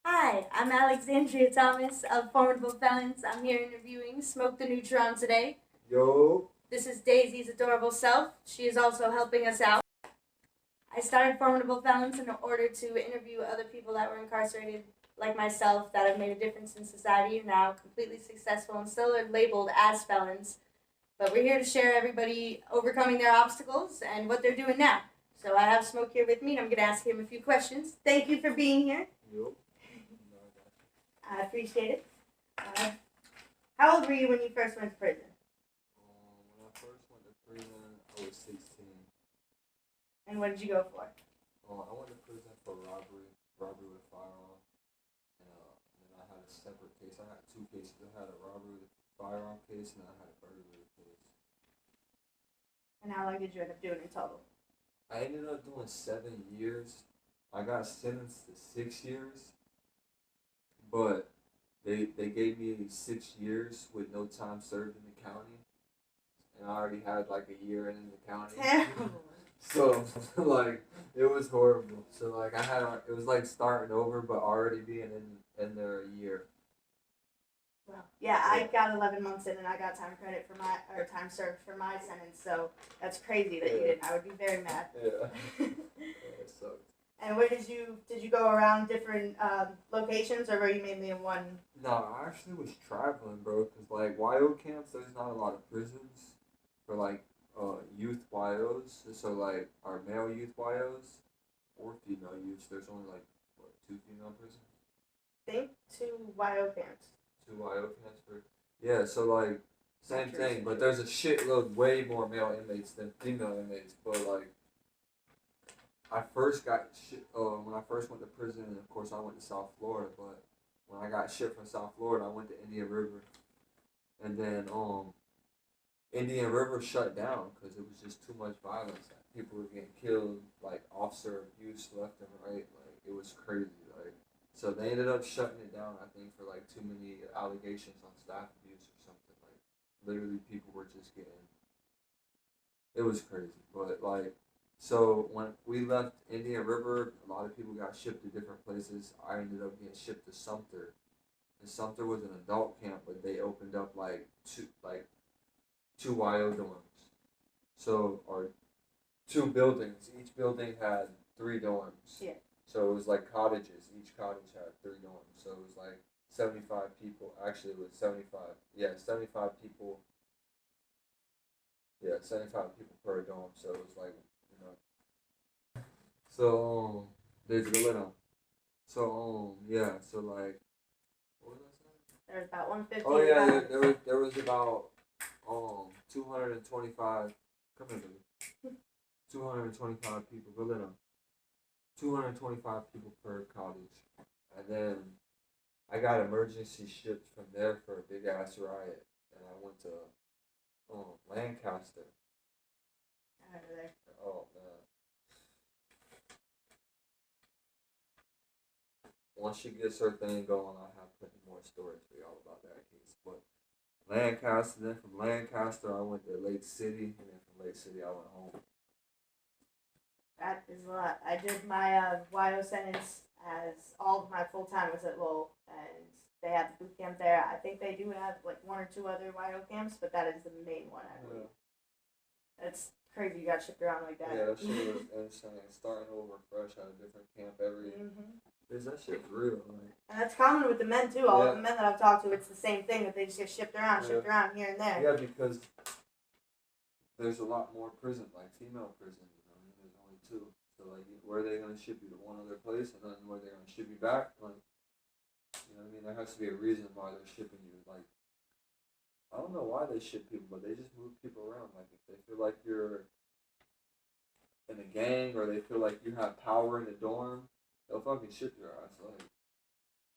Hi, I'm Alexandria Thomas of Formidable Felons. I'm here interviewing Smoke The Neutron today. Yo. This is Daisy's adorable self. She is also helping us out. I started Formidable Felons in order to interview other people that were incarcerated, like myself, that have made a difference in society, now completely successful and still are labeled as felons. But we're here to share everybody overcoming their obstacles and what they're doing now. So I have Smoke here with me, and I'm going to ask him a few questions. Thank you for being here. Yo. I appreciate it. How old were you when you first went to prison? When I first went to prison, I was 16. And what did you go for? I went to prison for robbery with a firearm, and then I had a separate case. I had two cases. I had a robbery with a firearm case, and I had a burglary case. And how long did you end up doing in total? I ended up doing 7 years. I got sentenced to 6 years, but they gave me 6 years with no time served in the county, and I already had like a year in the county. Terrible. So like it was horrible. So like it was like starting over, but already being in there a year. Well, yeah, I got 11 months in, and I got time time served for my sentence. So that's crazy that you didn't. I would be very mad. Yeah. It sucked. And where did you go around different locations, or were you mainly in one? No, I actually was traveling, bro. Cause like YO camps, there's not a lot of prisons for like youth YOs. So like our male youth YOs or female youths, there's only like what, 2 female prisons. I think 2 YO camps. 2 YO camps for yeah. So like same thing, but there's a shitload way more male inmates than female inmates. But like I first got when I first went to prison, and of course I went to South Florida. But when I got shipped from South Florida, I went to Indian River, and then Indian River shut down because it was just too much violence. People were getting killed, like officer abuse left and right. Like it was crazy. Like so they ended up shutting it down. I think for like too many allegations on staff abuse or something. Like literally people were just getting. It was crazy, but like. So when we left Indian River, a lot of people got shipped to different places. I ended up getting shipped to Sumter. And Sumter was an adult camp, but they opened up like two YO dorms. So or 2 buildings. Each building had 3 dorms. Yeah. So it was like cottages. Each cottage had 3 dorms. So it was like 75 people. Actually, it was 75. Yeah, 75 people. Yeah, 75 people per dorm. So it was like. So there's Galena. So yeah, so like what was I saying? There's about 150. Oh yeah, there was about 225. Come here, baby. 225 people. Galena. 225 people per cottage, and then I got emergency shipped from there for a big ass riot, and I went to Lancaster. Over there. Oh man. Once she gets her thing going, I'll have plenty more stories for y'all about that case. But Lancaster, then from Lancaster, I went to Lake City, and then from Lake City, I went home. That is a lot. I did my YO sentence as all of my full time was at Lowell, and they have the boot camp there. I think they do have like 1 or 2 other YO camps, but that is the main one, I believe. That's crazy. You got shipped around like that. Yeah, that shit was insane. Starting over fresh at a different camp every. That shit's real. Like. And that's common with the men too. All the men that I've talked to, it's the same thing, that they just get shipped around here and there. Yeah, because there's a lot more prisons, like female prisons. You know, there's only 2. So like, where are they gonna ship you to one other place, and then where they're gonna ship you back? Like, you know what I mean? There has to be a reason why they're shipping you. Like, I don't know why they ship people, but they just move people around. Like, if they feel like you're in a gang, or they feel like you have power in the dorm, they'll fucking ship your ass. Like,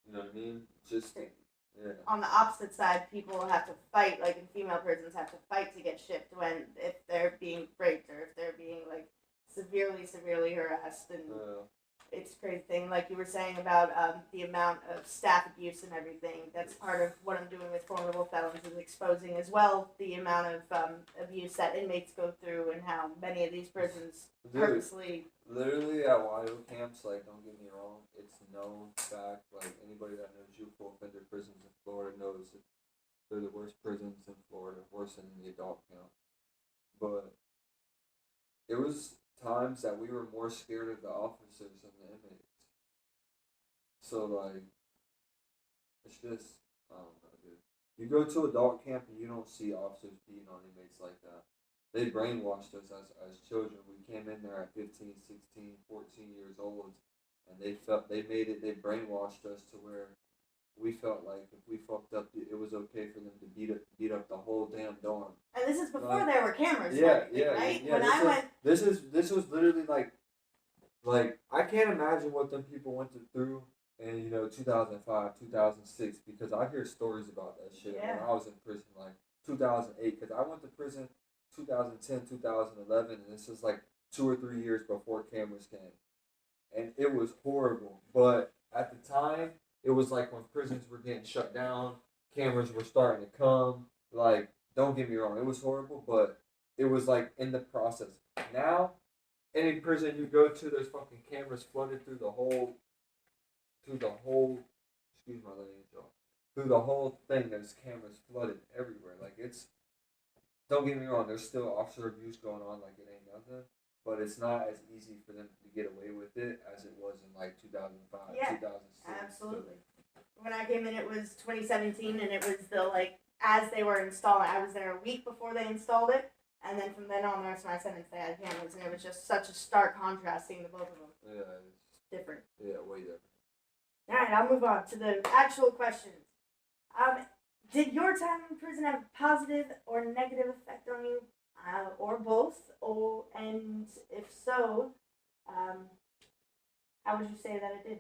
you know what I mean? Just, yeah. On the opposite side, people have to fight, like in female prisons, have to fight to get shipped if they're being raped or if they're being, like, severely harassed. And it's a crazy thing, like you were saying about the amount of staff abuse and everything. That's part of what I'm doing with Formidable Felons, is exposing as well the amount of abuse that inmates go through and how many of these prisons purposely. Literally at YO camps, like, don't get me wrong, it's known fact, like, anybody that knows youthful offender prisons in Florida knows that they're the worst prisons in Florida, worse than the adult camp. But it was times that we were more scared of the officers than the inmates. So, like, it's just, I don't know, dude. You go to adult camp and you don't see officers beating on inmates like that. They brainwashed us as children. We came in there at 15, 16, 14 years old, and they brainwashed us to where we felt like if we fucked up, it was okay for them to beat up the whole damn dorm. And this is before there were cameras. Yeah, right? Yeah. When I went, this was literally like I can't imagine what them people went through in 2005, 2006, because I hear stories about that shit when I was in prison, like 2008, because I went to prison 2010, 2011, and this is like 2 or 3 years before cameras came, and it was horrible. But at the time, it was like when prisons were getting shut down, cameras were starting to come. Like, don't get me wrong, it was horrible, but it was like in the process. Now, any prison you go to, there's fucking cameras flooded through the whole, excuse my language, y'all, through the whole thing. There's cameras flooded everywhere. Like, it's, don't get me wrong, there's still officer abuse going on, like it ain't nothing, but it's not as easy for them to get away with it as it was in like 2005, 2006. Absolutely. When I came in, it was 2017, and it was the, like, as they were installing, I was there a week before they installed it, and then from then on, the rest of my sentence, they had cameras, and it was just such a stark contrast seeing the both of them. Yeah, it's different. Yeah, way different. All right, I'll move on to the actual questions. Did your time in prison have a positive or negative effect on you, or both? And if so, how would you say that it did?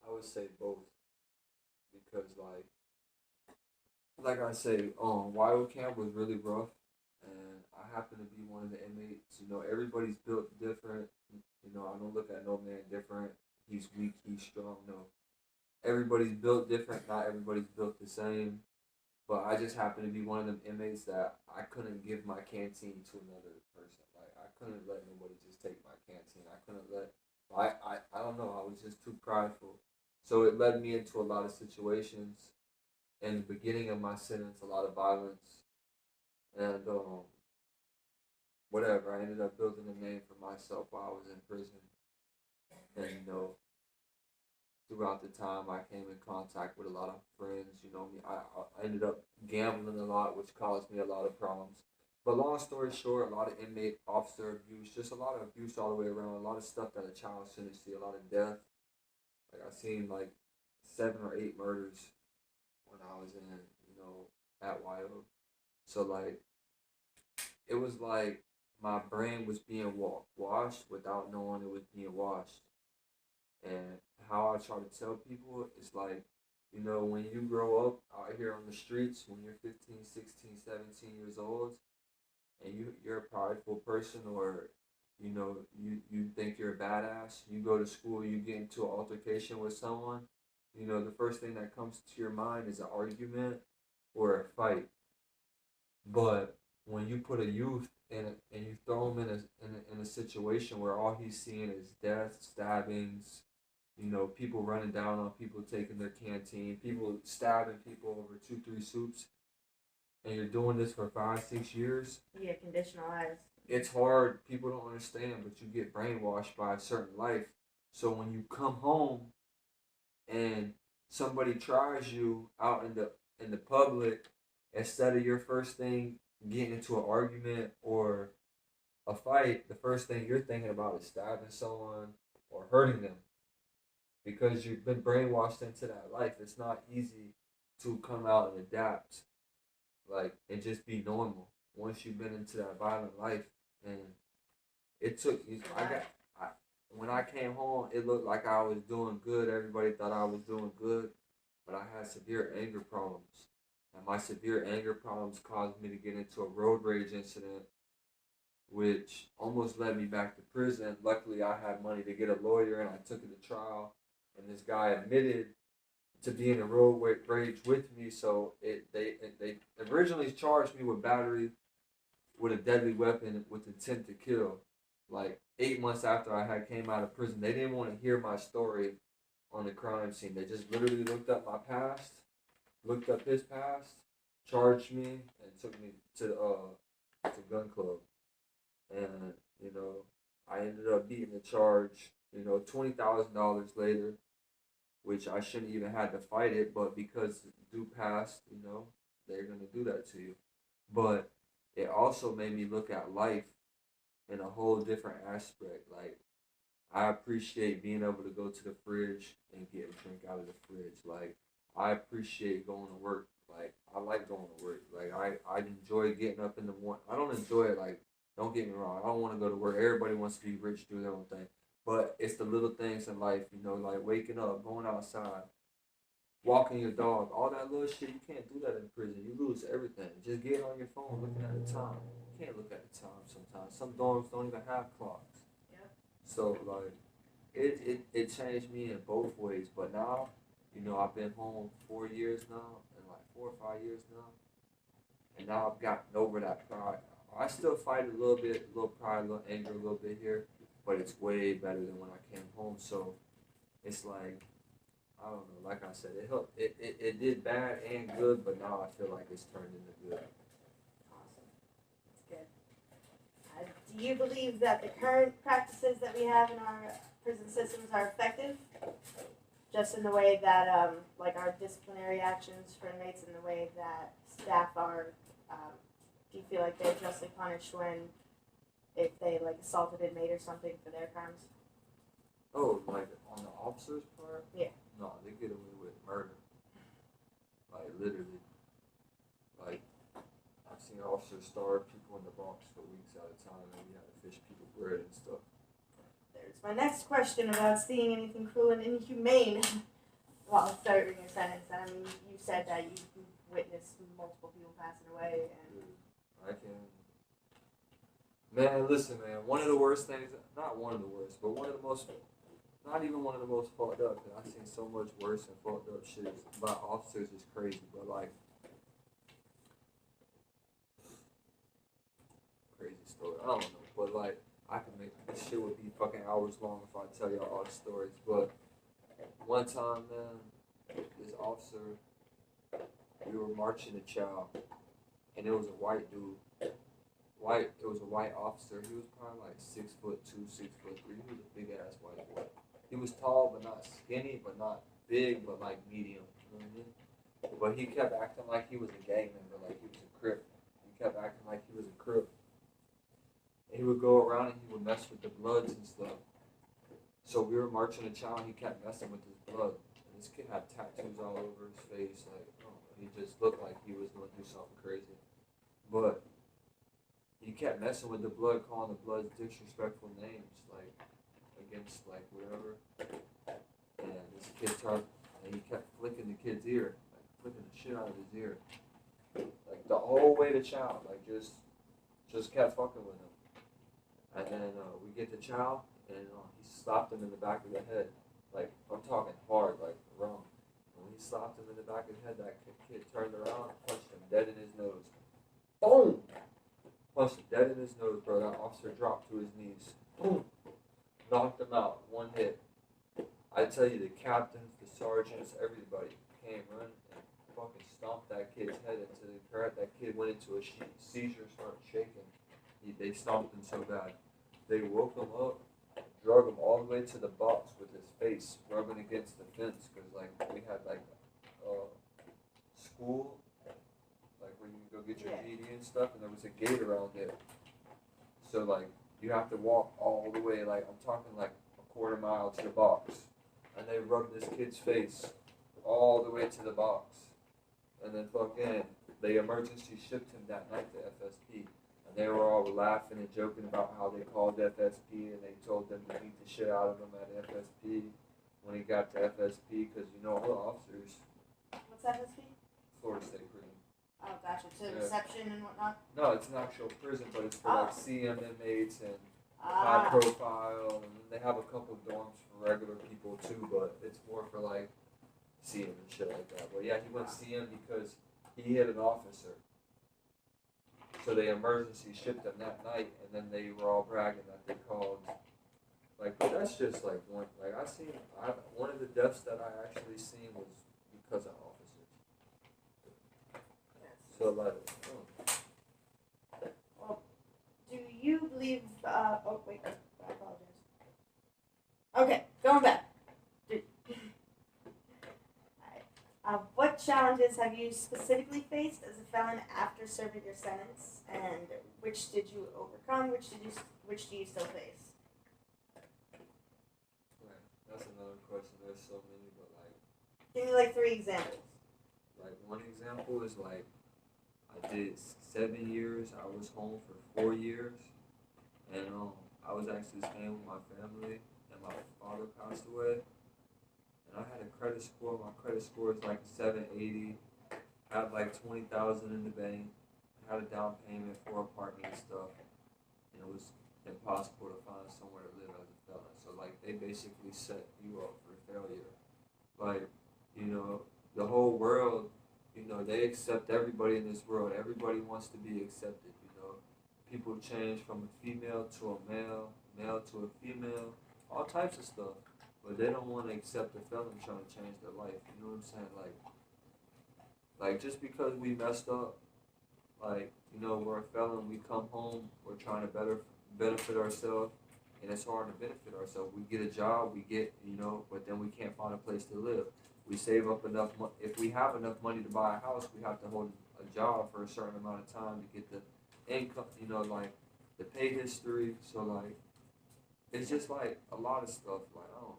I would say both, because like I say, YO camp was really rough, and I happen to be one of the inmates. Everybody's built different. I don't look at no man different. He's weak, he's strong. No, everybody's built different. Not everybody's built the same. But I just happen to be one of them inmates that I couldn't give my canteen to another person. Like, I couldn't let nobody just take my canteen. I couldn't let. I don't know. I was just too prideful. So it led me into a lot of situations. In the beginning of my sentence, a lot of violence, and whatever. I ended up building a name for myself while I was in prison, and throughout the time, I came in contact with a lot of friends. I ended up gambling a lot, which caused me a lot of problems. But long story short, a lot of inmate officer abuse, just a lot of abuse all the way around, a lot of stuff that a child shouldn't see, a lot of death. Like, I seen like 7 or 8 murders when I was in, at YO. So, like, it was like my brain was being washed without knowing it was being washed. And how I try to tell people is like, when you grow up out here on the streets, when you're 15, 16, 17 years old, and you're a prideful person, or, you think you're a badass, you go to school, you get into an altercation with someone, the first thing that comes to your mind is an argument or a fight. But when you put a youth in it and you throw him in a situation where all he's seeing is death, stabbings, people running down on people taking their canteen, people stabbing people over 2-3 soups, and you're doing this for 5-6 years. Yeah, conditionalized. It's hard. People don't understand, but you get brainwashed by a certain life. So when you come home and somebody tries you out in the public, instead of your first thing getting into an argument or a fight, the first thing you're thinking about is stabbing someone or hurting them, because you've been brainwashed into that life. It's not easy to come out and adapt, and just be normal once you've been into that violent life. And it took you. When I came home, it looked like I was doing good. Everybody thought I was doing good, but I had severe anger problems, and my severe anger problems caused me to get into a road rage incident which almost led me back to prison. Luckily, I had money to get a lawyer, and I took it to trial. And this guy admitted to being in road rage with me, so they originally charged me with battery with a deadly weapon with intent to kill. Like 8 months after I had came out of prison, they didn't want to hear my story on the crime scene. They just literally looked up my past, looked up his past, charged me, and took me to gun club. And I ended up beating the charge. $20,000 later, which I shouldn't even had to fight it, but because due past, they're gonna do that to you. But it also made me look at life in a whole different aspect. Like I appreciate being able to go to the fridge and get a drink out of the fridge. Like I appreciate going to work. Like I like going to work. Like I enjoy getting up in the morning. I don't enjoy it. Like don't get me wrong. I don't want to go to work. Everybody wants to be rich, do their own thing. But it's the little things in life, like waking up, going outside, walking your dog, all that little shit. You can't do that in prison. You lose everything. Just get on your phone looking at the time. You can't look at the time sometimes. Some dorms don't even have clocks. Yep. So like it changed me in both ways. But now, I've been home 4 years now, and like 4 or 5 years now. And now I've gotten over that pride. I still fight a little bit, a little pride, a little anger, a little bit here, but it's way better than when I came home. So it's like, I don't know, like I said, it helped. It did bad and good, but now I feel like it's turned into good. Awesome. That's good. Do you believe that the current practices that we have in our prison systems are effective? Just in the way that, like our disciplinary actions for inmates, and the way that staff are, do you feel like they're justly punished if they like assaulted an inmate or something for their crimes? Oh, like on the officer's part? Yeah. No, they get away with murder. Like literally. Like I've seen officers starve people in the box for weeks at a time, and we had to fish people bread and stuff. There's my next question about seeing anything cruel and inhumane while serving your sentence. I mean, you said that you witnessed multiple people passing away, and I can. Man, listen, man. One of the worst things, not one of the worst, but one of the most, not even one of the most fucked up, because I've seen so much worse and fucked up shit about officers is crazy, but like, crazy story. I don't know, but like, I can make this shit would be fucking hours long if I tell y'all all the stories. But one time, man, this officer, we were marching to chow, and it was a white dude. It was a white officer. He was probably like 6'2", 6'3". He was a big ass white boy. He was tall but not skinny, but not big, but like medium. You know what I mean? But he kept acting like he was a gang member, like he was a Crip. He kept acting like he was a Crip. And he would go around and he would mess with the Bloods and stuff. So we were marching to chow, and he kept messing with his blood. And this kid had tattoos all over his face, like he just looked like he was gonna do something crazy. But he kept messing with the blood, calling the Bloods disrespectful names, like against like whatever. And this kid turned, and he kept flicking the kid's ear, like flicking the shit out of his ear, like the whole way to chow, like just kept fucking with him. And then we get to chow, and he slapped him in the back of the head, like I'm talking hard, like wrong. When he slapped him in the back of the head, that kid turned around and punched him dead in his nose. Boom! Punched him dead in his nose, bro. That officer dropped to his knees. Boom! Knocked him out. One hit. I tell you, the captains, the sergeants, everybody came running and fucking stomped that kid's head into the current. That kid went into a seizure, started shaking. They stomped him so bad. They woke him up, drug him all the way to the box with his face rubbing against the fence, because like we had like school, like where you can go get your GED and stuff, and there was a gate around it. So like you have to walk all the way, like I'm talking like a quarter mile to the box, and they rubbed this kid's face all the way to the box, and then fucking they emergency shipped him that night to FSP. And they were all laughing and joking about how they called FSP, and they told them to beat the shit out of him at FSP when he got to FSP, because all the officers. What's FSP? Florida State Prison. Oh, gotcha. To Yeah. reception and whatnot. No, it's an actual prison, but it's for like CM inmates and high Ah, profile, and then they have a couple dorms for regular people too, but it's more for like CM and shit like that. But yeah, he went CM because he hit an officer. So they emergency shipped him that night, and then they were all bragging that they called. Like, but that's just like one. Like one of the deaths that I actually seen was because of officers. So like, well, do you believe? Oh wait, I apologize. Okay, going back. What challenges have you specifically faced as a felon after serving your sentence, and which did you overcome? Which do you still face? right, that's another question. There's so many, but like. Give me like 3 examples. Like one example is like I did 7 years. I was home for 4 years, and I was actually staying with my family, and my father passed away. And I had a credit score. My credit score is like 780. I had like 20,000 in the bank. I had a down payment for an apartment and stuff, and it was impossible to find somewhere to live as a felon. So like they basically set you up for failure. Like, the whole world, they accept everybody in this world. Everybody wants to be accepted, People change from a female to a male, male to a female, all types of stuff. But they don't want to accept a felon trying to change their life. You know what I'm saying? Like just because we messed up, we're a felon, we come home, we're trying to benefit ourselves, and it's hard to benefit ourselves. We get a job, but then we can't find a place to live. We save up enough money. If we have enough money to buy a house, we have to hold a job for a certain amount of time to get the income, the pay history. So, it's just, a lot of stuff. I don't know.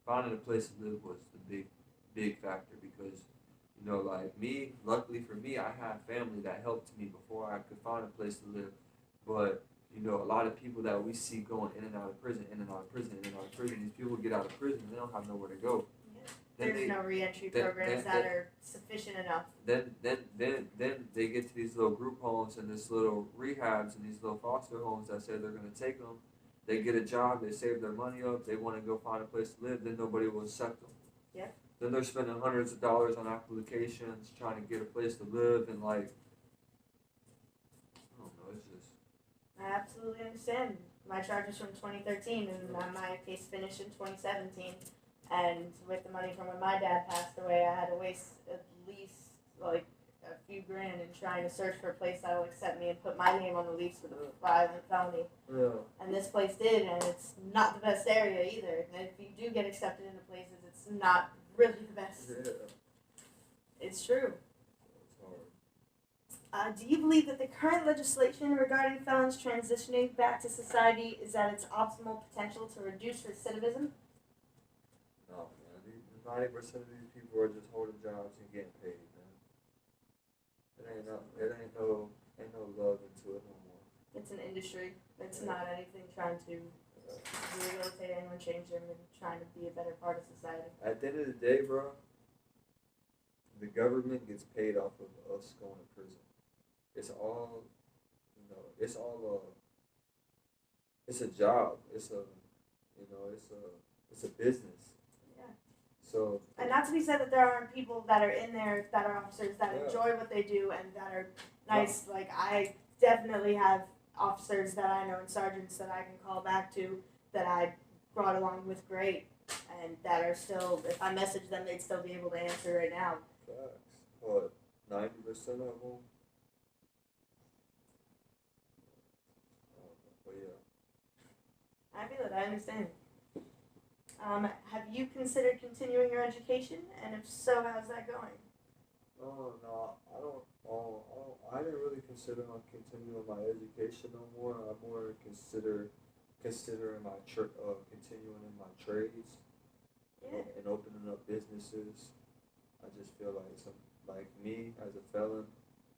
Finding a place to live was the big factor because, me, luckily for me, I had family that helped me before I could find a place to live. But, a lot of people that we see going in and out of prison, in and out of prison, in and out of prison, these people get out of prison and they don't have nowhere to go. There's no re-entry programs that are sufficient enough. Then they get to these little group homes and this little rehabs and these little foster homes that say they're going to take them. They get a job, they save their money up, they want to go find a place to live, then nobody will accept them. Yeah. Then they're spending hundreds of dollars on applications trying to get a place to live and I don't know, it's just. I absolutely understand. My charge is from 2013 and my case finished in 2017. And with the money from when my dad passed away, I had to waste at least a few grand in trying to search for a place that will accept me and put my name on the lease for the violent felony. Yeah. And this place did, and it's not the best area either. And if you do get accepted into places, it's not really the best. Yeah. It's true. It's hard. Do you believe that the current legislation regarding felons transitioning back to society is at its optimal potential to reduce recidivism? No, man. 90% of these people are just holding jobs and getting paid, man. Ain't no love into it no more. It's an industry. It's not anything trying to rehabilitate anyone, change them, and trying to be a better part of society. At the end of the day, bro, the government gets paid off of us going to prison. It's all, it's a job. It's a business. So, and not to be said that there aren't people that are in there that are officers that enjoy what they do and that are nice. Yeah. Like I definitely have officers that I know and sergeants that I can call back to that I brought along with great and that are still, if I message them, they'd still be able to answer right now. Facts. What, 90% of them? But yeah. I feel it. I understand. Have you considered continuing your education, and if so, how's that going? No, I didn't really consider on continuing my education no more. I'm more considering my continuing in my trades, and opening up businesses. I just feel like me as a felon,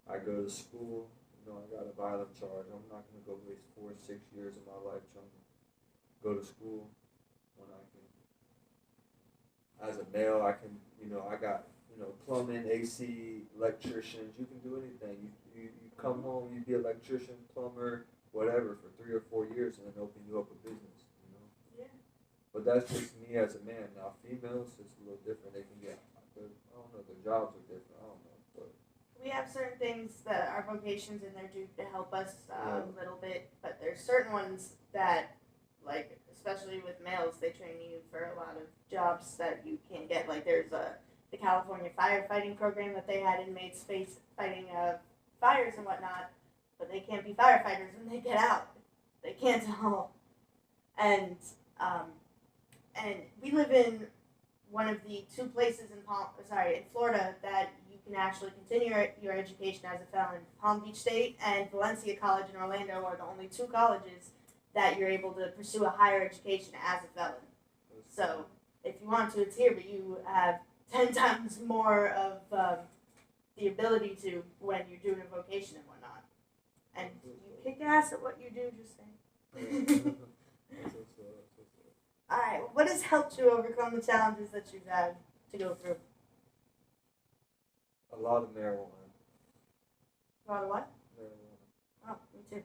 I go to school. I got a violent charge. I'm not gonna go waste 4 or 6 years of my life trying to go to school when I can. As a male, I can, I got plumbing, AC, electricians. You can do anything. You come home, you be electrician, plumber, whatever, for 3 or 4 years, and then open you up a business. Yeah. But that's just me as a man. Now females, it's a little different. They can get, I don't know, their jobs are different. I don't know, but We have certain things that are vocations and they're due to help us a little bit, but there's certain ones that, like, especially with males, they train you for a lot of jobs that you can't get. Like, there's the California firefighting program that they had inmates face fighting fires and whatnot, but they can't be firefighters when they get out. They can't all. And we live in one of the two places in Florida that you can actually continue your education as a felon. Palm Beach State and Valencia College in Orlando are the only two colleges that you're able to pursue a higher education as a felon. So if you want to, it's here, but you have 10 times more of the ability to when you're doing a vocation and whatnot. And you kick ass at what you do, just saying. Alright, what has helped you overcome the challenges that you've had to go through? a lot of marijuana. A lot of what? Marijuana. Oh, me too.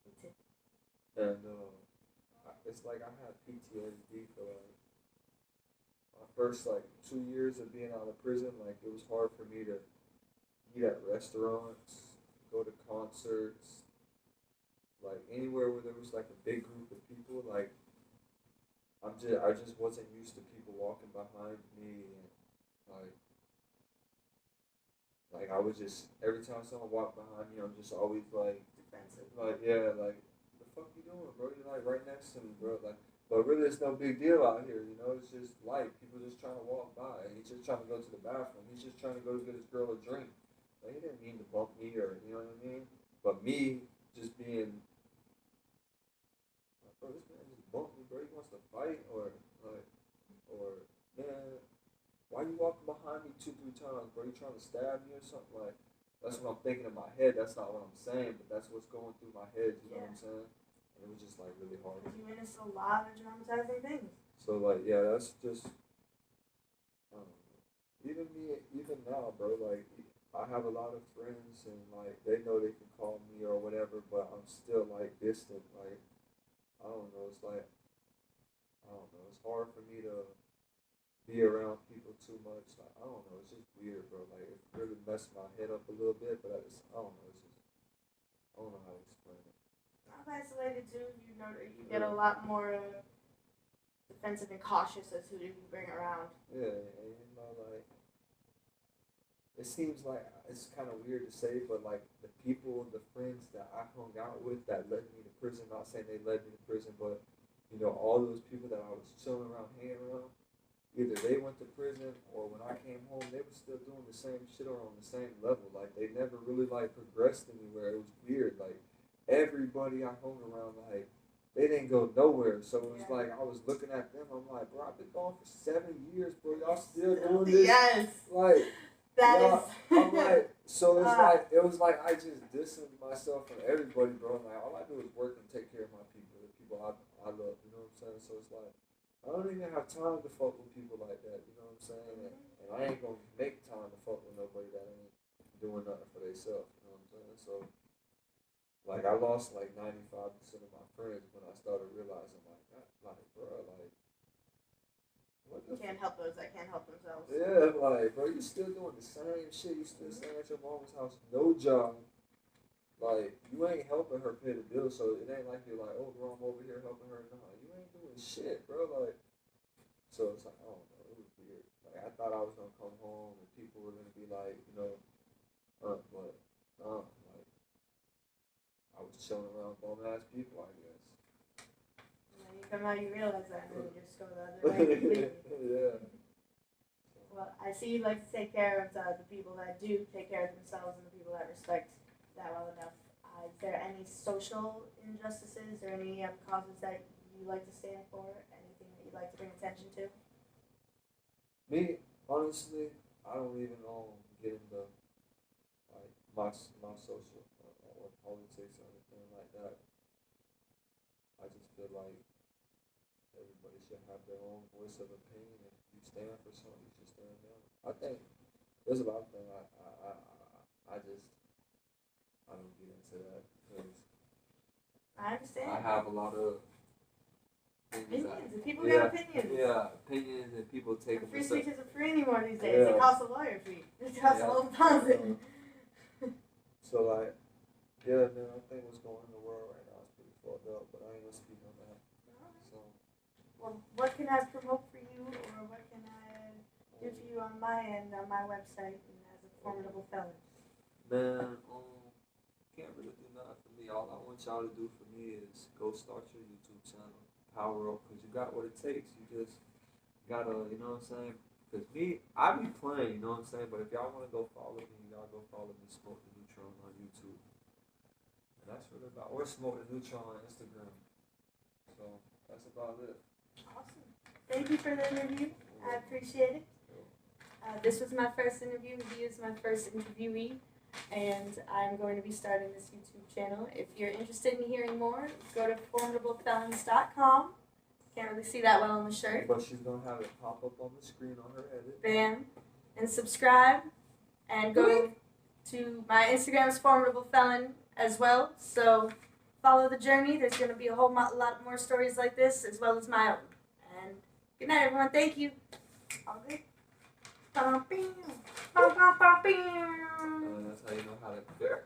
Me too. And it's like I had PTSD for like my first like 2 years of being out of prison. Like it was hard for me to eat at restaurants, go to concerts, like anywhere where there was like a big group of people. Like I just wasn't used to people walking behind me, and like I was just every time someone walked behind me, I'm just always like Defensive. like yeah, like the fuck you doing, bro? You're like right next to me, bro. Like, but really, it's no big deal out here, you know. It's just life. People just trying to walk by. He's just trying to go to the bathroom. He's just trying to go get his girl a drink. Like, he didn't mean to bump me or you know what I mean. But me just being like, bro, this man just bumped me, bro. He wants to fight or man, why you walking behind me 2-3 times, bro? You trying to stab me or something? Like, that's what I'm thinking in my head. That's not what I'm saying, but that's what's going through my head. You know what I'm saying? And it was just like really hard. Because you witnessed a lot of traumatizing things. So like, yeah, that's just. I don't know. Even now, bro. Like, I have a lot of friends, and like they know they can call me or whatever, but I'm still like distant. Like, I don't know. It's like, I don't know. It's hard for me to be around people too much. Like, I don't know. It's just weird, bro. Like, it really messed my head up a little bit, but I don't know. It's just, I don't know how to explain it. I'm isolated too. You know, you get a lot more defensive and cautious as who you bring around. Yeah, and you know, like, it seems like it's kind of weird to say, but like the people, the friends that I hung out with that led me to prison, not saying they led me to prison, but you know, all those people that I was chilling around, hanging around, either they went to prison or when I came home, they were still doing the same shit or on the same level. Like, they never really like progressed anywhere. It was weird. Like, everybody I hung around, like, they didn't go nowhere. So it was like I was looking at them. I'm like, bro, I've been gone for 7 years, bro. Y'all still doing this? Yes. Like, that is. I'm like, so it was like I just distanced myself from everybody, bro. Like, all I do is work and take care of my people, the people I love. You know what I'm saying? So it's like, I don't even have time to fuck with people like that, you know what I'm saying? And I ain't gonna make time to fuck with nobody that ain't doing nothing for themselves, you know what I'm saying? So, like, I lost like 95% of my friends when I started realizing, like, bro, like, what the You can't help those that can't help themselves. Yeah, like, bro, you still doing the same shit. You still staying at your mom's house, no job. Like, you ain't helping her pay the bill, so it ain't like you're like, oh, bro, I'm over here helping her. No, you ain't doing shit, bro. Like, so it's like, I don't know, it was weird. Like, I thought I was gonna come home and people were gonna be like, you know, but like, I was chilling around bum ass people, I guess. And then you come out, you realize that, and then you just go the other way completely. Yeah. Well, I see you like to take care of the people that do take care of themselves and the people that respect that well enough. Is there any social injustices or any causes that you like to stand for? Anything that you'd like to bring attention to? Me, honestly, I don't even get into like my social or politics or anything like that. I just feel like everybody everybody should have their own voice of opinion. If you stand for something, you should stand down. I think there's a lot of things I don't get into that because I understand. I have a lot of Opinions. And people got opinions. Yeah, opinions, and people take them. Free speech isn't free anymore these days. Yeah. It costs a lawyer fee. It costs a whole thousand. So like, yeah, man, I think what's going on in the world right now is pretty fucked up, but I ain't gonna speak on that. So. Well, what can I promote for you, or what can I do for you on my end, on my website, and as a formidable felon? Man, can't really do nothing for me. All I want y'all to do for me is go start your YouTube channel. Power up, because you got what it takes. You just gotta, you know what I'm saying? Because me, I be playing, you know what I'm saying? But if y'all want to go follow me, y'all go follow me, Smoke The Neutron on YouTube. And that's really about, or Smoke The Neutron on Instagram. So, that's about it. Awesome. Thank you for the interview. I appreciate it. This was my first interview. He is my first interviewee. And I'm going to be starting this YouTube channel. If you're interested in hearing more, go to formidablefelons.com. Can't really see that well on the shirt. But she's going to have it pop up on the screen on her edit. Bam. And subscribe. And go to my Instagram is Formidable Felon as well. So follow the journey. There's going to be a whole lot more stories like this as well as my own. And good night, everyone. Thank you. All good. That's how you know how to prepare.